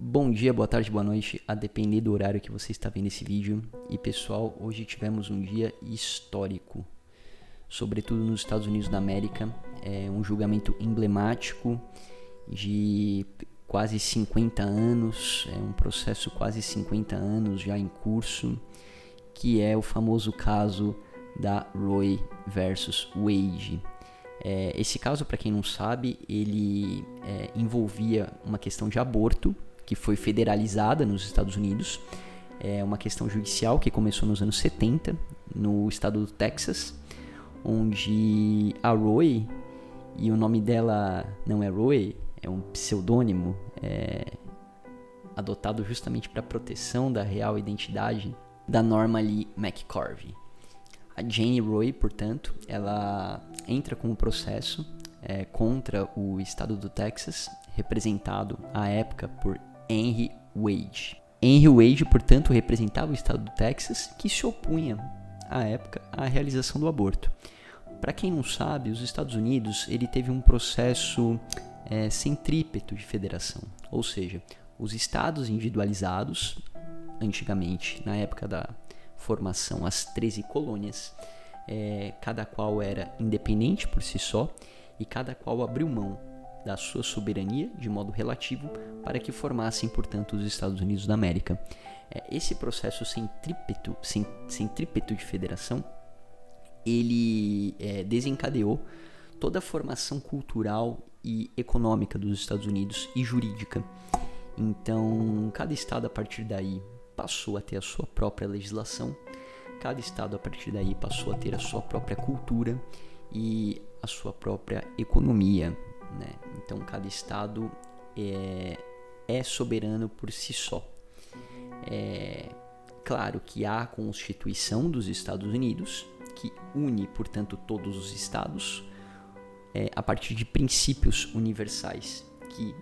Bom dia, boa tarde, boa noite, a depender do horário que você está vendo esse vídeo. E pessoal, hoje tivemos um dia histórico, sobretudo nos Estados Unidos da América. É um julgamento emblemático de quase 50 anos, é um processo quase 50 anos já em curso, que é o famoso caso da Roe versus Wade. Esse caso, para quem não sabe, ele envolvia uma questão de aborto, que foi federalizada nos Estados Unidos. É uma questão judicial que começou nos anos 70, no estado do Texas, onde a Roe, e o nome dela não é Roe, é um pseudônimo adotado justamente para a proteção da real identidade da Norma Lee McCorvey. A Jane Roe, portanto, ela entra com um processo contra o estado do Texas, representado à época por Henry Wade. Henry Wade, portanto, representava o estado do Texas, que se opunha, à época, à realização do aborto. Para quem não sabe, os Estados Unidos ele teve um processo centrípeto de federação, ou seja, os estados individualizados, antigamente, na época da formação, as 13 colônias, cada qual era independente por si só e cada qual abriu mão da sua soberania de modo relativo para que formassem, portanto, os Estados Unidos da América. Esse processo centrípeto de federação, ele desencadeou toda a formação cultural e econômica dos Estados Unidos e jurídica. Então, cada estado a partir daí passou a ter a sua própria legislação, cada estado a partir daí passou a ter a sua própria cultura e a sua própria economia, né? Então, cada estado é soberano por si só. Claro que há a Constituição dos Estados Unidos, que une, portanto, todos os estados a partir de princípios universais que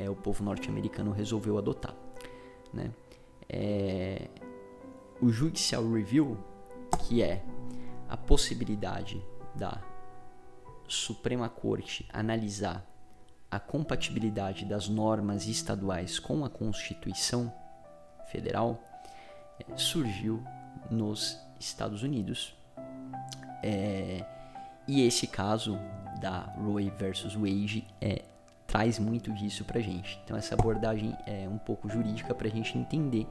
o povo norte-americano resolveu adotar, né? O Judicial Review, que é a possibilidade da Suprema Corte analisar a compatibilidade das normas estaduais com a Constituição Federal, surgiu nos Estados Unidos. E esse caso da Roe versus Wade traz muito disso pra gente. Então essa abordagem é um pouco jurídica pra gente entender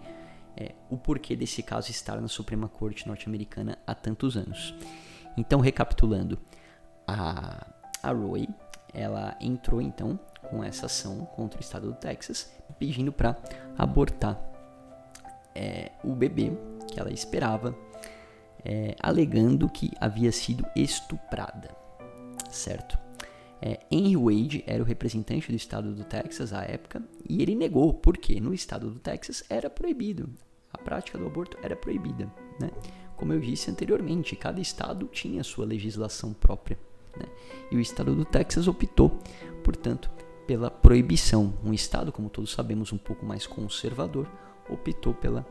o porquê desse caso estar na Suprema Corte norte-americana há tantos anos. Então, recapitulando, a Roe, ela entrou então com essa ação contra o estado do Texas, pedindo para abortar o bebê que ela esperava, alegando que havia sido estuprada, certo? Henry Wade era o representante do estado do Texas à época e ele negou, porque no estado do Texas era proibido, a prática do aborto era proibida, né? Como eu disse anteriormente, cada estado tinha sua legislação própria, né? E o estado do Texas optou, portanto, pela proibição. Um estado, como todos sabemos, um pouco mais conservador, optou pela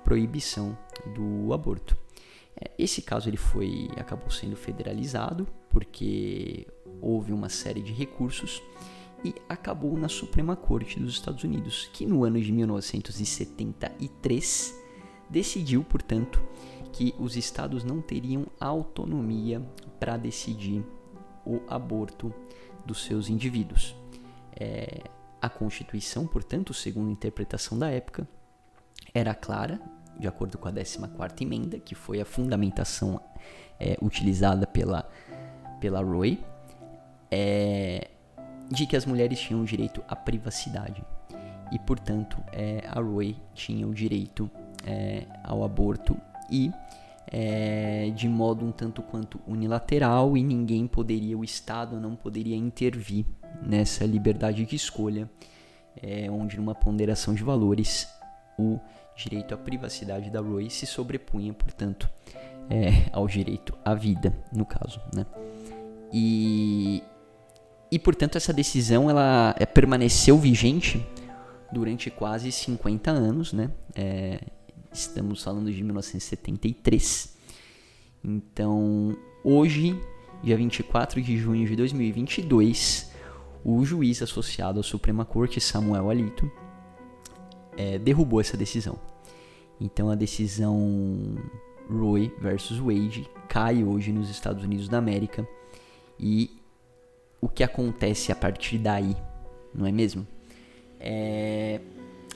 proibição do aborto. Esse caso ele acabou sendo federalizado porque houve uma série de recursos e acabou na Suprema Corte dos Estados Unidos, que no ano de 1973 decidiu, portanto, que os estados não teriam autonomia para decidir o aborto dos seus indivíduos. A Constituição, portanto, segundo a interpretação da época, era clara, de acordo com a 14ª emenda, que foi a fundamentação utilizada pela Roe, de que as mulheres tinham o direito à privacidade e, portanto, a Roe tinha o direito ao aborto e de modo um tanto quanto unilateral, e o Estado não poderia intervir nessa liberdade de escolha, onde numa ponderação de valores o direito à privacidade da Roe se sobrepunha, portanto, ao direito à vida, no caso, né? E portanto, essa decisão ela permaneceu vigente durante quase 50 anos, né? Estamos falando de 1973. Então, hoje, dia 24 de junho de 2022, o juiz associado à Suprema Corte, Samuel Alito, derrubou essa decisão. Então a decisão Roe versus Wade cai hoje nos Estados Unidos da América. E o que acontece a partir daí, não é mesmo?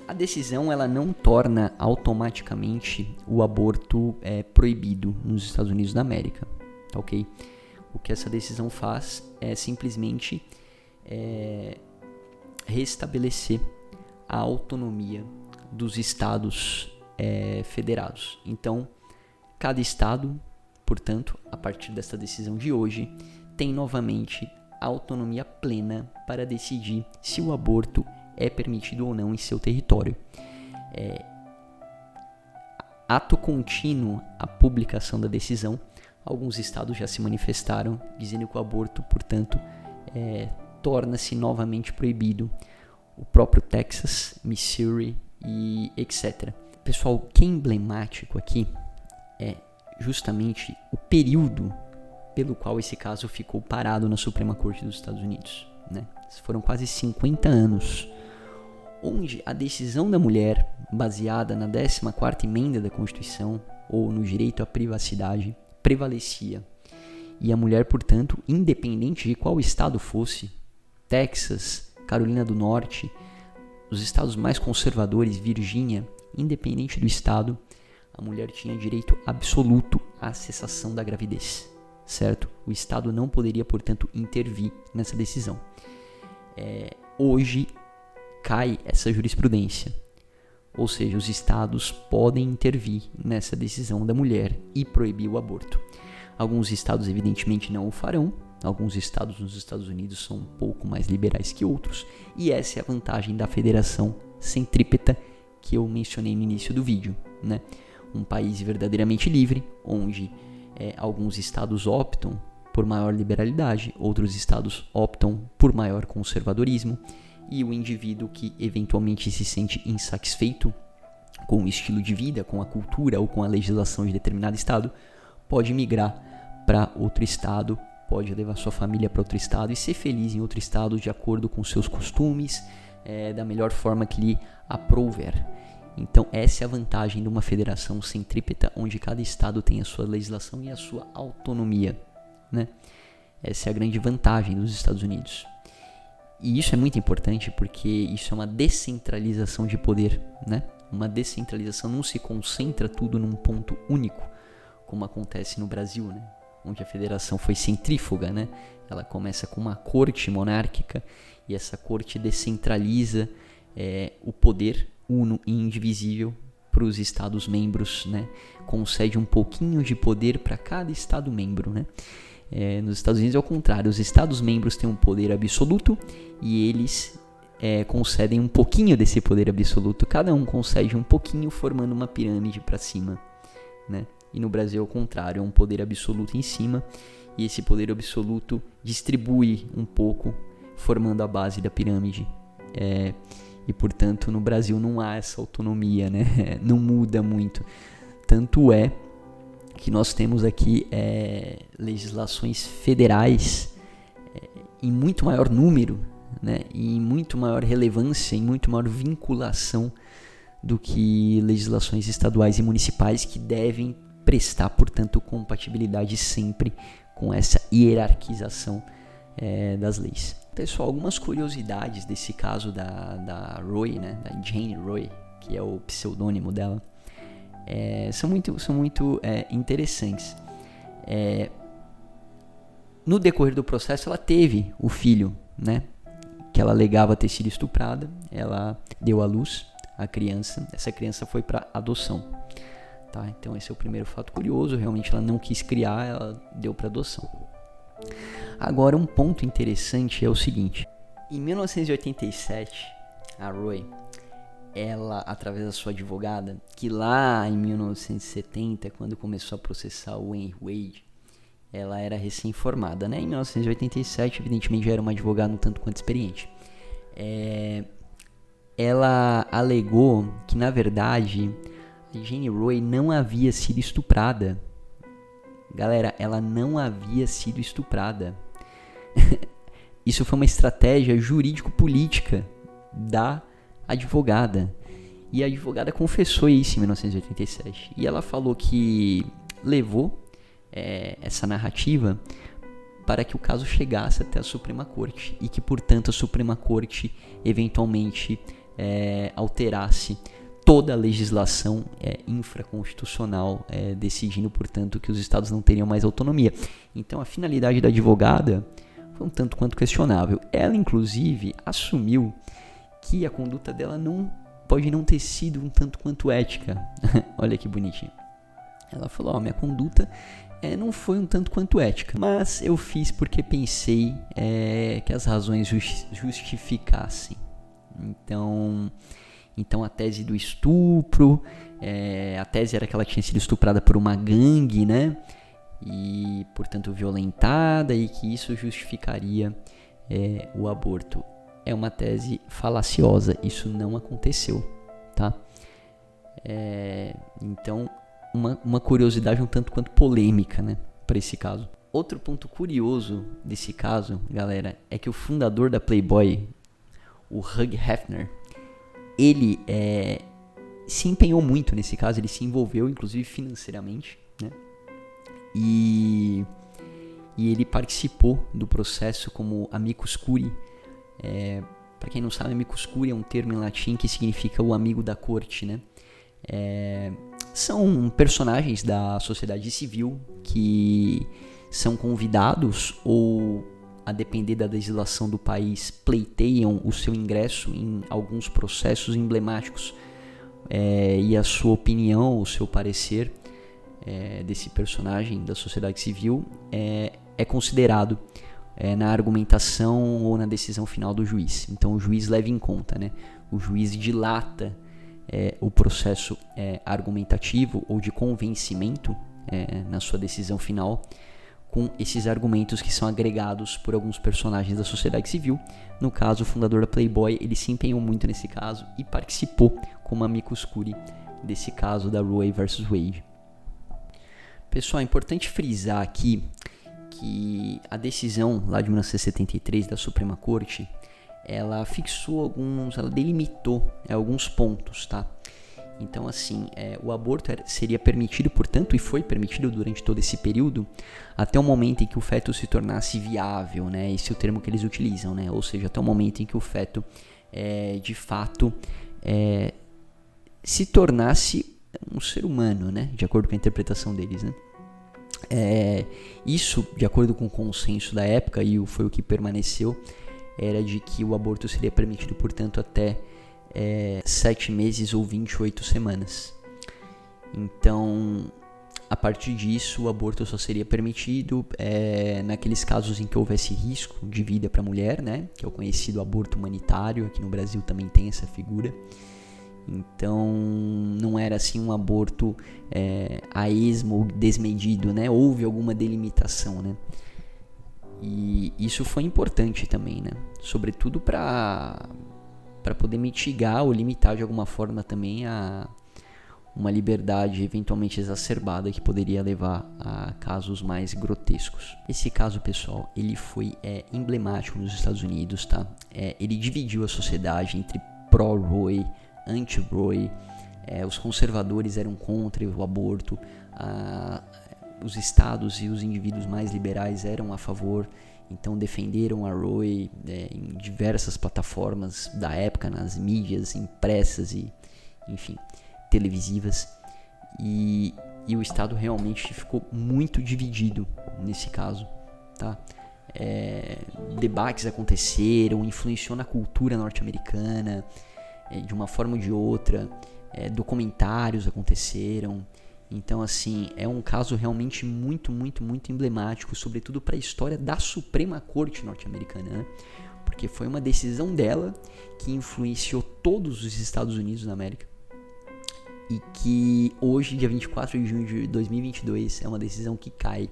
A decisão ela não torna automaticamente o aborto proibido nos Estados Unidos da América, tá ok? O que essa decisão faz é simplesmente restabelecer a autonomia dos estados federados. Então, cada estado, portanto, a partir dessa decisão de hoje, tem novamente autonomia plena para decidir se o aborto é permitido ou não em seu território. Ato contínuo à publicação da decisão, alguns estados já se manifestaram dizendo que o aborto, portanto, torna-se novamente proibido. O próprio Texas, Missouri e etc. Pessoal, o que é emblemático aqui é justamente o período pelo qual esse caso ficou parado na Suprema Corte dos Estados Unidos, né? Foram quase 50 anos, onde a decisão da mulher, baseada na 14ª emenda da Constituição, ou no direito à privacidade, prevalecia. E a mulher, portanto, independente de qual estado fosse, Texas, Carolina do Norte, os estados mais conservadores, Virgínia, independente do estado, a mulher tinha direito absoluto à cessação da gravidez, certo? O estado não poderia, portanto, intervir nessa decisão. Hoje cai essa jurisprudência, ou seja, os estados podem intervir nessa decisão da mulher e proibir o aborto. Alguns estados, evidentemente, não o farão. Alguns estados nos Estados Unidos são um pouco mais liberais que outros, e essa é a vantagem da federação centrípeta que eu mencionei no início do vídeo, né? Um país verdadeiramente livre, onde alguns estados optam por maior liberalidade, outros estados optam por maior conservadorismo, e o indivíduo que eventualmente se sente insatisfeito com o estilo de vida, com a cultura ou com a legislação de determinado estado, pode migrar para outro estado, pode levar sua família para outro estado e ser feliz em outro estado de acordo com seus costumes, da melhor forma que lhe aprouver. Então essa é a vantagem de uma federação centrípeta, onde cada estado tem a sua legislação e a sua autonomia, né? Essa é a grande vantagem dos Estados Unidos. E isso é muito importante porque isso é uma descentralização de poder, né? Uma descentralização, não se concentra tudo num ponto único, como acontece no Brasil, né? Onde a federação foi centrífuga, né? Ela começa com uma corte monárquica e essa corte descentraliza o poder uno e indivisível para os estados membros, né? Concede um pouquinho de poder para cada estado membro, né? Nos Estados Unidos é o contrário, os estados membros têm um poder absoluto e eles concedem um pouquinho desse poder absoluto, cada um concede um pouquinho, formando uma pirâmide para cima, né? E no Brasil é o contrário, é um poder absoluto em cima e esse poder absoluto distribui um pouco, formando a base da pirâmide. E portanto no Brasil não há essa autonomia, né? Não muda muito. Tanto é que nós temos aqui legislações federais em muito maior número, né? E em muito maior relevância, em muito maior vinculação do que legislações estaduais e municipais, que devem prestar, portanto, compatibilidade sempre com essa hierarquização das leis. Pessoal, algumas curiosidades desse caso da Roe, né? Da Jane Roe, que é o pseudônimo dela. São muito interessantes. No decorrer do processo, ela teve o filho, né, que ela alegava ter sido estuprada. Ela deu à luz a criança. Essa criança foi para adoção. Tá? Então esse é o primeiro fato curioso. Realmente ela não quis criar, ela deu para adoção. Agora, um ponto interessante é o seguinte. Em 1987, a Roe, ela, através da sua advogada, que lá em 1970, quando começou a processar o Henry Wade, ela era recém-formada, né? Em 1987, evidentemente, já era uma advogada um tanto quanto experiente. Ela alegou que, na verdade, a Jane Roe não havia sido estuprada. Galera, ela não havia sido estuprada. Isso foi uma estratégia jurídico-política da advogada. E a advogada confessou isso em 1987. E ela falou que levou essa narrativa para que o caso chegasse até a Suprema Corte e que, portanto, a Suprema Corte eventualmente alterasse toda a legislação infraconstitucional, decidindo, portanto, que os estados não teriam mais autonomia. Então, a finalidade da advogada foi um tanto quanto questionável. Ela, inclusive, assumiu que a conduta dela pode não ter sido um tanto quanto ética. Olha que bonitinho. Ela falou, minha conduta não foi um tanto quanto ética, mas eu fiz porque pensei que as razões justificassem. Então a tese do estupro, a tese era que ela tinha sido estuprada por uma gangue, né? E, portanto, violentada, e que isso justificaria o aborto. É uma tese falaciosa, isso não aconteceu, tá? Então, uma curiosidade um tanto quanto polêmica, né, para esse caso. Outro ponto curioso desse caso, galera, é que o fundador da Playboy, o Hugh Hefner, ele se empenhou muito nesse caso, ele se envolveu, inclusive financeiramente, né? E ele participou do processo como amicus curiae. Para quem não sabe, amicus curiae é um termo em latim que significa o amigo da corte, né? São personagens da sociedade civil que são convidados ou, a depender da legislação do país, pleiteiam o seu ingresso em alguns processos emblemáticos, e a sua opinião, o seu parecer desse personagem da sociedade civil é considerado na argumentação ou na decisão final do juiz. Então o juiz leva em conta, né? O juiz dilata o processo argumentativo ou de convencimento na sua decisão final com esses argumentos que são agregados por alguns personagens da sociedade civil. No caso, o fundador da Playboy, ele se empenhou muito nesse caso e participou como amicus curiae desse caso da Roe versus Wade. Pessoal, é importante frisar aqui que a decisão lá de 1973 da Suprema Corte, ela ela delimitou alguns pontos, tá? Então, assim, o aborto seria permitido, portanto, e foi permitido durante todo esse período, até o momento em que o feto se tornasse viável, né? Esse é o termo que eles utilizam, né? Ou seja, até o momento em que o feto, de fato, se tornasse um ser humano, né? De acordo com a interpretação deles, né? Isso, de acordo com o consenso da época, e foi o que permaneceu, era de que o aborto seria permitido, portanto, até 7 meses ou 28 semanas. Então, a partir disso, o aborto só seria permitido naqueles casos em que houvesse risco de vida para a mulher, né? Que é o conhecido aborto humanitário. Aqui no Brasil também tem essa figura. Então, não era assim um aborto a esmo, desmedido, né? Houve alguma delimitação, né? E isso foi importante também, né? Sobretudo para poder mitigar ou limitar de alguma forma também uma liberdade eventualmente exacerbada que poderia levar a casos mais grotescos. Esse caso, pessoal, ele foi emblemático nos Estados Unidos, tá? Ele dividiu a sociedade entre pró-Roe, anti-Roe. Os conservadores eram contra o aborto, os estados e os indivíduos mais liberais eram a favor. Então defenderam a Roe em diversas plataformas da época, nas mídias impressas e, enfim, televisivas. E o Estado realmente ficou muito dividido nesse caso, tá? Debates aconteceram, influenciou na cultura norte-americana de uma forma ou de outra, documentários aconteceram. Então, assim, é um caso realmente muito, muito, muito emblemático, sobretudo para a história da Suprema Corte norte-americana, né? Porque foi uma decisão dela que influenciou todos os Estados Unidos da América e que hoje, dia 24 de junho de 2022, é uma decisão que cai.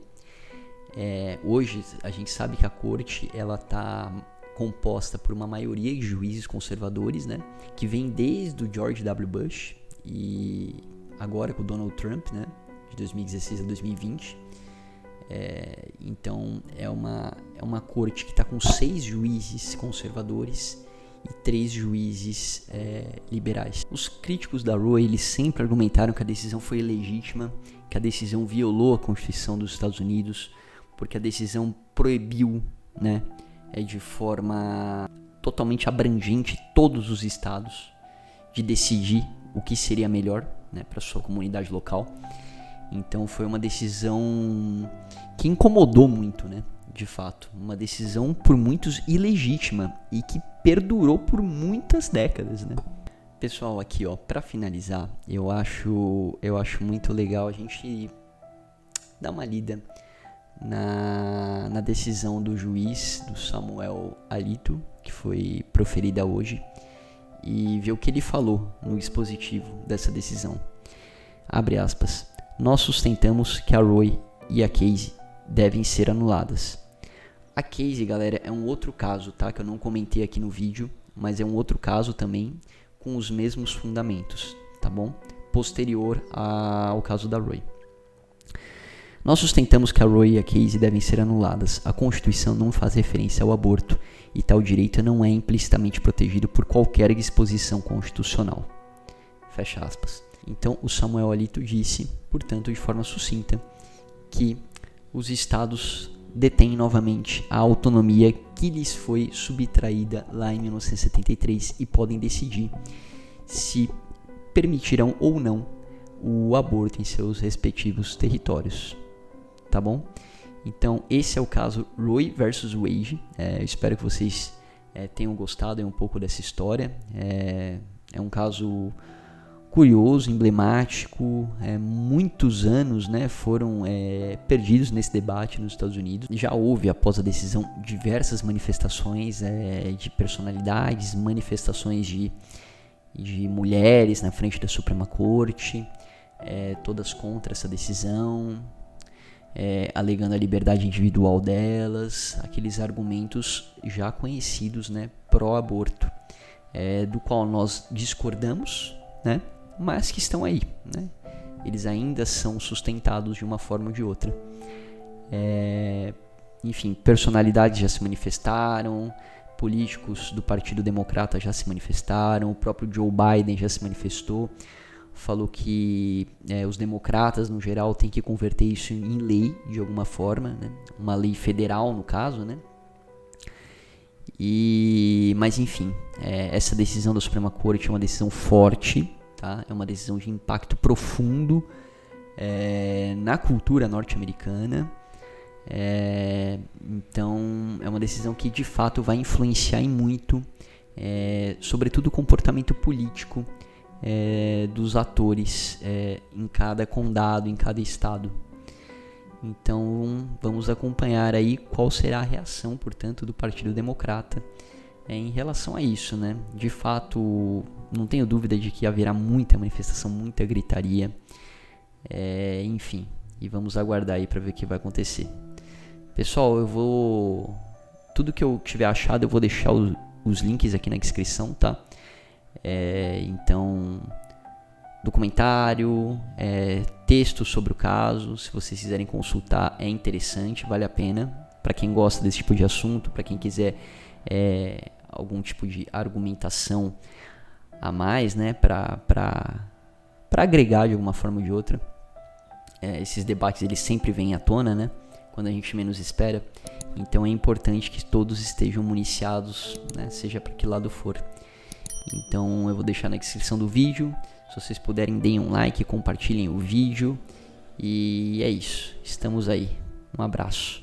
Hoje, a gente sabe que a Corte ela está composta por uma maioria de juízes conservadores, né? Que vem desde o George W. Bush e agora com o Donald Trump, né, de 2016 a 2020. Então é uma corte que está com 6 juízes conservadores e 3 juízes liberais. Os críticos da Roe, eles sempre argumentaram que a decisão foi ilegítima, que a decisão violou a Constituição dos Estados Unidos, porque a decisão proibiu, né, de forma totalmente abrangente todos os estados de decidir o que seria melhor, né, para sua comunidade local. Então foi uma decisão que incomodou muito, né, de fato. Uma decisão por muitos ilegítima e que perdurou por muitas décadas, né. Pessoal, aqui ó, para finalizar, eu acho muito legal a gente dar uma lida na decisão do juiz, do Samuel Alito, que foi proferida hoje, e ver o que ele falou no dispositivo dessa decisão. Abre aspas. Nós sustentamos que a Roe e a Casey devem ser anuladas. A Casey, galera, é um outro caso, tá? Que eu não comentei aqui no vídeo, mas é um outro caso também com os mesmos fundamentos, tá bom? Posterior ao caso da Roe. Nós sustentamos que a Roe e a Casey devem ser anuladas. A Constituição não faz referência ao aborto e tal direito não é implicitamente protegido por qualquer disposição constitucional. Fecha aspas. Então, o Samuel Alito disse, portanto, de forma sucinta, que os estados detêm novamente a autonomia que lhes foi subtraída lá em 1973 e podem decidir se permitirão ou não o aborto em seus respectivos territórios. Tá bom? Então, esse é o caso Roe versus Wade. Eu espero que vocês tenham gostado um pouco dessa história. É um caso curioso, emblemático. Muitos anos, né, foram perdidos nesse debate nos Estados Unidos. Já houve, após a decisão, diversas manifestações de personalidades, manifestações de mulheres na frente da Suprema Corte, todas contra essa decisão. Alegando a liberdade individual delas, aqueles argumentos já conhecidos, né, pró-aborto, do qual nós discordamos, né, mas que estão aí, né, eles ainda são sustentados de uma forma ou de outra. Enfim, personalidades já se manifestaram, políticos do Partido Democrata já se manifestaram, o próprio Joe Biden já se manifestou, falou que os democratas, no geral, têm que converter isso em lei, de alguma forma, né? Uma lei federal, no caso, né? Mas, enfim, essa decisão da Suprema Corte é uma decisão forte, tá? É uma decisão de impacto profundo na cultura norte-americana. Então, é uma decisão que, de fato, vai influenciar em muito, sobretudo o comportamento político dos atores em cada condado, em cada estado. Então vamos acompanhar aí qual será a reação, portanto, do Partido Democrata em relação a isso, né? De fato, não tenho dúvida de que haverá muita manifestação, muita gritaria, enfim, e vamos aguardar aí para ver o que vai acontecer. Pessoal, tudo que eu tiver achado eu vou deixar os links aqui na descrição, tá? Então, documentário, texto sobre o caso, se vocês quiserem consultar, é interessante, vale a pena, para quem gosta desse tipo de assunto, para quem quiser algum tipo de argumentação a mais, né, para agregar de alguma forma ou de outra. Esses debates eles sempre vêm à tona, né, quando a gente menos espera, então é importante que todos estejam municiados, né, seja para que lado for. Então eu vou deixar na descrição do vídeo. Se vocês puderem, deem um like, compartilhem o vídeo. E é isso. Estamos aí. Um abraço.